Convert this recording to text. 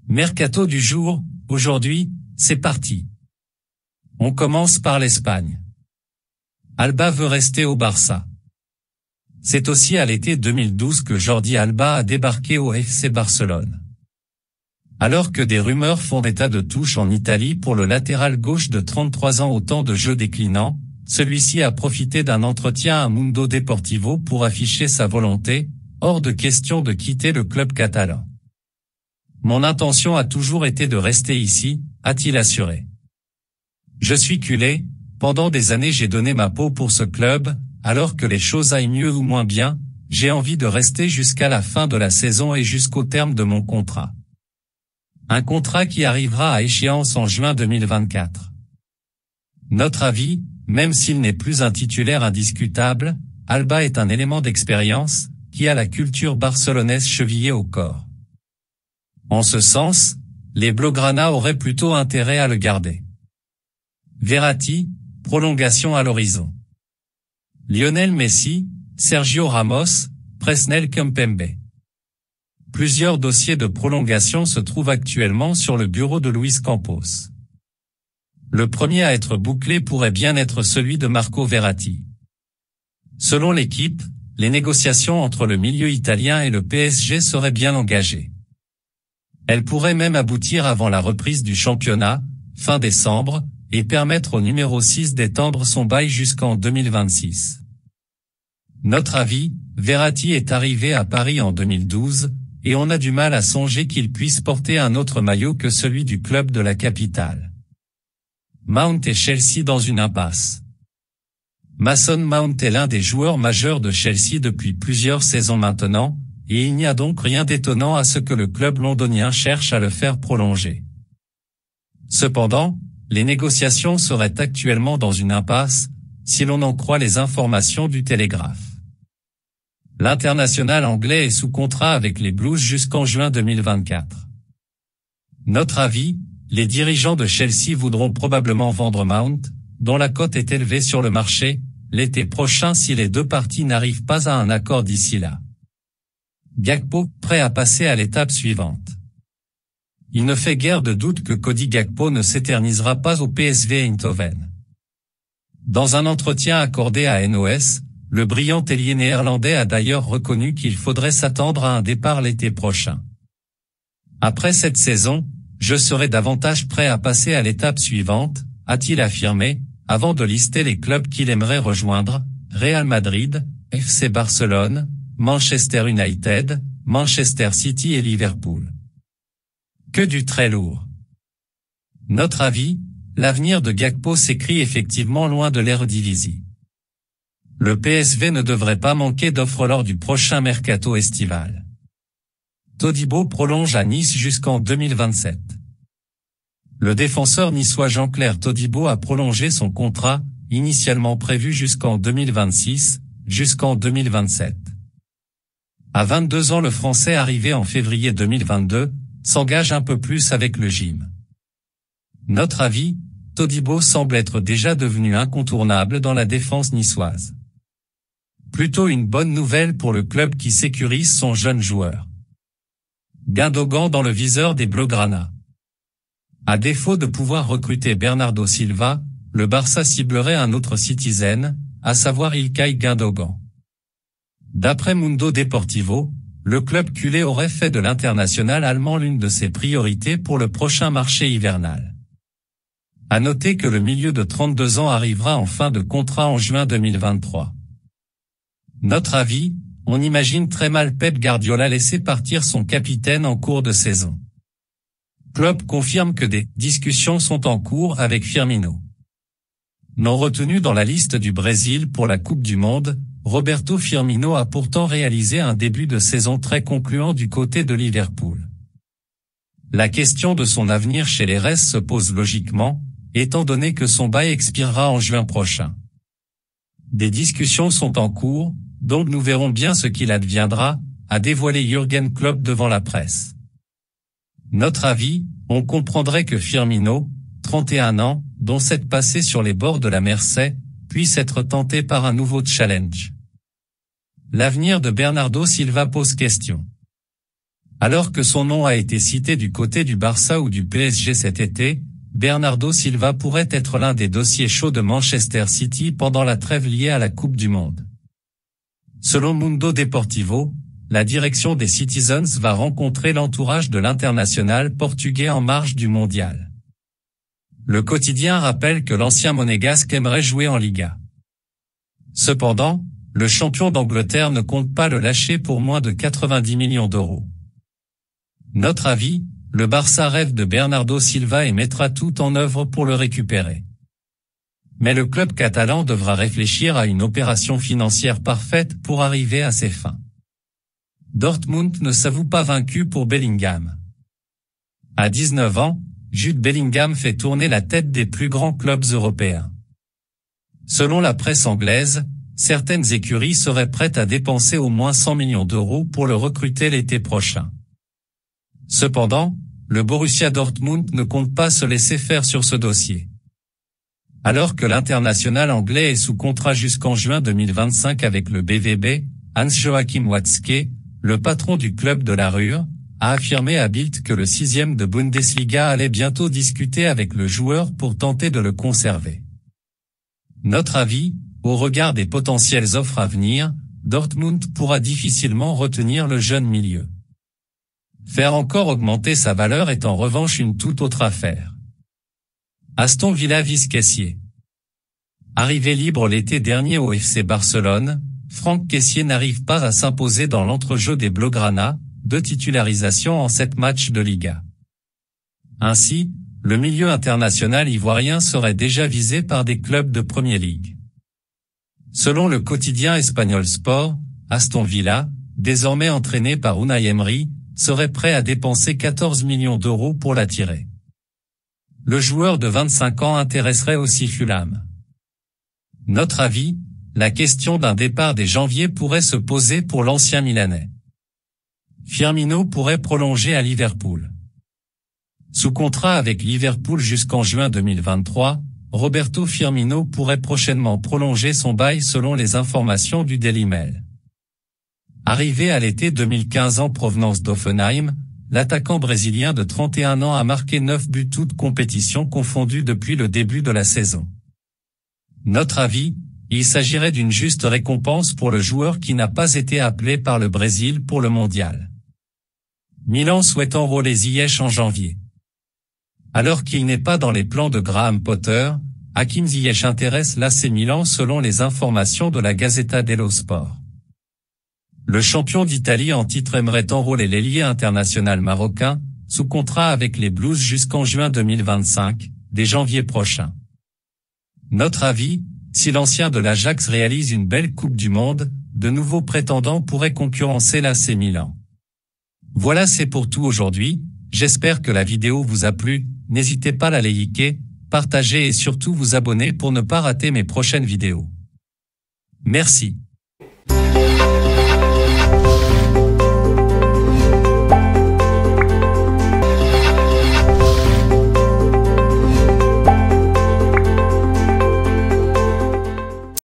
Mercato du jour, aujourd'hui, c'est parti. On commence par l'Espagne. Alba veut rester au Barça. C'est aussi à l'été 2012 que Jordi Alba a débarqué au FC Barcelone. Alors que des rumeurs font état de touche en Italie pour le latéral gauche de 33 ans au temps de jeu déclinant, celui-ci a profité d'un entretien à Mundo Deportivo pour afficher sa volonté, hors de question de quitter le club catalan. Mon intention a toujours été de rester ici, a-t-il assuré. Je suis culé, pendant des années j'ai donné ma peau pour ce club, alors que les choses aillent mieux ou moins bien, j'ai envie de rester jusqu'à la fin de la saison et jusqu'au terme de mon contrat. Un contrat qui arrivera à échéance en juin 2024. Notre avis, même s'il n'est plus un titulaire indiscutable, Alba est un élément d'expérience, qui a la culture barcelonaise chevillée au corps. En ce sens, les Blaugrana auraient plutôt intérêt à le garder. Verratti, prolongation à l'horizon. Lionel Messi, Sergio Ramos, Presnel Kimpembe. Plusieurs dossiers de prolongation se trouvent actuellement sur le bureau de Luis Campos. Le premier à être bouclé pourrait bien être celui de Marco Verratti. Selon l'équipe, les négociations entre le milieu italien et le PSG seraient bien engagées. Elles pourraient même aboutir avant la reprise du championnat, fin décembre, et permettre au numéro 6 d'étendre son bail jusqu'en 2026. Notre avis, Verratti est arrivé à Paris en 2012, et on a du mal à songer qu'il puisse porter un autre maillot que celui du club de la capitale. Mount et Chelsea dans une impasse. Mason Mount est l'un des joueurs majeurs de Chelsea depuis plusieurs saisons maintenant, et il n'y a donc rien d'étonnant à ce que le club londonien cherche à le faire prolonger. Cependant, les négociations seraient actuellement dans une impasse, si l'on en croit les informations du Télégraphe. L'international anglais est sous contrat avec les Blues jusqu'en juin 2024. Notre avis, les dirigeants de Chelsea voudront probablement vendre Mount, dont la cote est élevée sur le marché, l'été prochain si les deux parties n'arrivent pas à un accord d'ici là. Gakpo, prêt à passer à l'étape suivante. Il ne fait guère de doute que Cody Gakpo ne s'éternisera pas au PSV Eindhoven. Dans un entretien accordé à NOS, le brillant ailier néerlandais a d'ailleurs reconnu qu'il faudrait s'attendre à un départ l'été prochain. Après cette saison, je serai davantage prêt à passer à l'étape suivante, a-t-il affirmé, avant de lister les clubs qu'il aimerait rejoindre, Real Madrid, FC Barcelone, Manchester United, Manchester City et Liverpool. Que du très lourd. Notre avis, l'avenir de Gakpo s'écrit effectivement loin de l'Eredivisie. Le PSV ne devrait pas manquer d'offres lors du prochain mercato estival. Todibo prolonge à Nice jusqu'en 2027. Le défenseur niçois Jean-Claire Todibo a prolongé son contrat, initialement prévu jusqu'en 2026, jusqu'en 2027. À 22 ans, le Français arrivé en février 2022, s'engage un peu plus avec le gym. Notre avis, Todibo semble être déjà devenu incontournable dans la défense niçoise. Plutôt une bonne nouvelle pour le club qui sécurise son jeune joueur. Gundogan dans le viseur des Blaugrana. À défaut de pouvoir recruter Bernardo Silva, le Barça ciblerait un autre Citizen, à savoir Ilkay Gundogan. D'après Mundo Deportivo, le club culé aurait fait de l'international allemand l'une de ses priorités pour le prochain marché hivernal. À noter que le milieu de 32 ans arrivera en fin de contrat en juin 2023. Notre avis, on imagine très mal Pep Guardiola laisser partir son capitaine en cours de saison. Klopp confirme que des discussions sont en cours avec Firmino. Non retenu dans la liste du Brésil pour la Coupe du Monde, Roberto Firmino a pourtant réalisé un début de saison très concluant du côté de Liverpool. La question de son avenir chez les Reds se pose logiquement, étant donné que son bail expirera en juin prochain. Des discussions sont en cours, donc nous verrons bien ce qu'il adviendra, a dévoilé Jürgen Klopp devant la presse. Notre avis, on comprendrait que Firmino, 31 ans, dont 7 passés sur les bords de la Mersey, puisse être tenté par un nouveau challenge. L'avenir de Bernardo Silva pose question. Alors que son nom a été cité du côté du Barça ou du PSG cet été, Bernardo Silva pourrait être l'un des dossiers chauds de Manchester City pendant la trêve liée à la Coupe du Monde. Selon Mundo Deportivo, la direction des Citizens va rencontrer l'entourage de l'international portugais en marge du mondial. Le quotidien rappelle que l'ancien monégasque aimerait jouer en Liga. Cependant, le champion d'Angleterre ne compte pas le lâcher pour moins de 90 millions d'euros. Notre avis, le Barça rêve de Bernardo Silva et mettra tout en œuvre pour le récupérer. Mais le club catalan devra réfléchir à une opération financière parfaite pour arriver à ses fins. Dortmund ne s'avoue pas vaincu pour Bellingham. À 19 ans, Jude Bellingham fait tourner la tête des plus grands clubs européens. Selon la presse anglaise, certaines écuries seraient prêtes à dépenser au moins 100 millions d'euros pour le recruter l'été prochain. Cependant, le Borussia Dortmund ne compte pas se laisser faire sur ce dossier. Alors que l'international anglais est sous contrat jusqu'en juin 2025 avec le BVB, Hans-Joachim Watzke, le patron du club de la Ruhr, a affirmé à Bild que le 6e de Bundesliga allait bientôt discuter avec le joueur pour tenter de le conserver. Notre avis, au regard des potentielles offres à venir, Dortmund pourra difficilement retenir le jeune milieu. Faire encore augmenter sa valeur est en revanche une toute autre affaire. Aston Villa vise Kessié. Arrivé libre l'été dernier au FC Barcelone, Franck Kessié n'arrive pas à s'imposer dans l'entrejeu des Blaugrana, de titularisation en 7 matchs de Liga. Ainsi, le milieu international ivoirien serait déjà visé par des clubs de Premier League. Selon le quotidien espagnol Sport, Aston Villa, désormais entraîné par Unai Emery, serait prêt à dépenser 14 millions d'euros pour l'attirer. Le joueur de 25 ans intéresserait aussi Fulham. Notre avis, la question d'un départ dès janvier pourrait se poser pour l'ancien Milanais. Firmino pourrait prolonger à Liverpool. Sous contrat avec Liverpool jusqu'en juin 2023, Roberto Firmino pourrait prochainement prolonger son bail selon les informations du Daily Mail. Arrivé à l'été 2015 en provenance d'Hoffenheim, l'attaquant brésilien de 31 ans a marqué 9 buts toutes compétitions confondues depuis le début de la saison. Notre avis, il s'agirait d'une juste récompense pour le joueur qui n'a pas été appelé par le Brésil pour le mondial. Milan souhaite enrôler Ziyech en janvier. Alors qu'il n'est pas dans les plans de Graham Potter, Hakim Ziyech intéresse l'AC Milan selon les informations de la Gazzetta dello Sport. Le champion d'Italie en titre aimerait enrôler l'ailier international marocain, sous contrat avec les Blues jusqu'en juin 2025, dès janvier prochain. Notre avis, si l'ancien de l'Ajax réalise une belle Coupe du Monde, de nouveaux prétendants pourraient concurrencer l'AC Milan. Voilà, c'est pour tout aujourd'hui, j'espère que la vidéo vous a plu, n'hésitez pas à la liker, partager et surtout vous abonner pour ne pas rater mes prochaines vidéos. Merci.